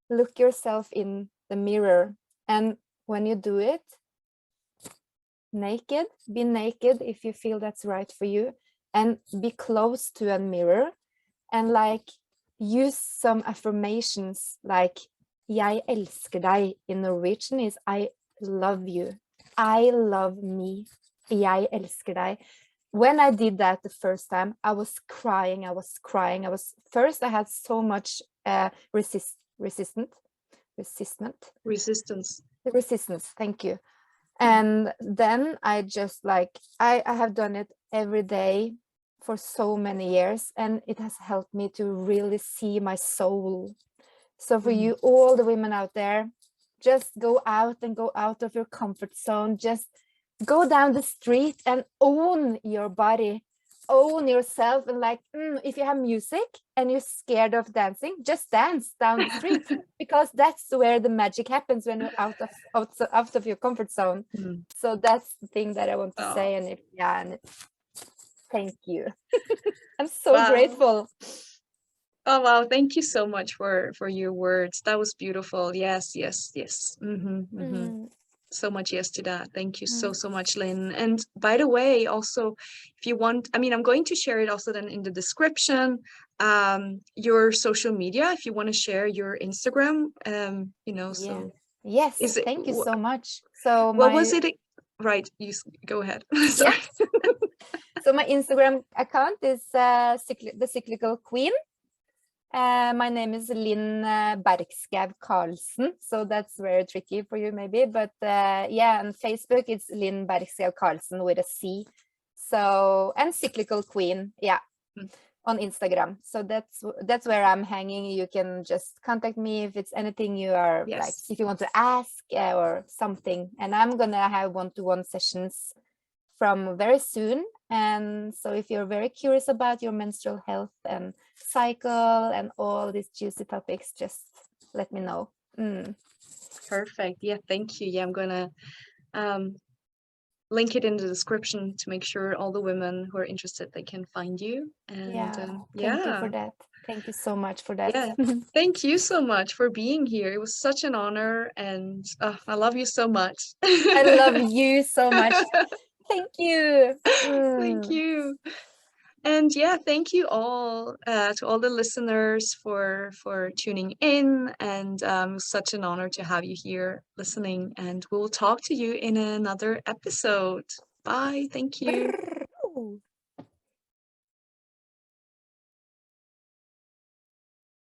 look yourself in the mirror, and when you do it naked, be naked if you feel that's right for you, and be close to a mirror, and like use some affirmations like "Jeg elsker deg" in Norwegian is "I love you," "I love me," "Jeg elsker deg." When I did that the first time, I was crying. First I had so much resistance. Thank you. And then I just like I have done it every day for so many years, and it has helped me to really see my soul. So for you, all the women out there, just go out of your comfort zone. Just go down the street and own your body, own yourself. And like, if you have music and you're scared of dancing, just dance down the street because that's where the magic happens, when you're out of your comfort zone. So that's the thing that I want to say. And thank you. I'm so grateful. Oh wow, thank you so much for your words. That was beautiful. Yes. So much yes to that. Thank you so much, Linn. And by the way, also, if you want, I mean, I'm going to share it also then in the description, your social media, if you want to share your Instagram, so yes, thank you so much. So what was it? Right, you go ahead. Sorry. So my Instagram account is the Cyclical Queen. My name is Linn Bergskav Karlsen, so that's very tricky for you maybe, but on Facebook it's Linn Bergskav Karlsen with a C. So, and Cyclical Queen, on Instagram. So that's where I'm hanging. You can just contact me if it's anything you are like, if you want to ask or something. And I'm gonna have one-to-one sessions from very soon. And so if you're very curious about your menstrual health and cycle and all these juicy topics, just let me know. Perfect. Yeah, thank you. Yeah, I'm gonna link it in the description to make sure all the women who are interested, they can find you. And thank you for that. Thank you so much for that. Yeah, thank you so much for being here. It was such an honor, and I love you so much. I love you so much. Thank you. Thank you. And yeah, thank you all to all the listeners for tuning in, and such an honor to have you here listening, and we'll talk to you in another episode. Bye. Thank you.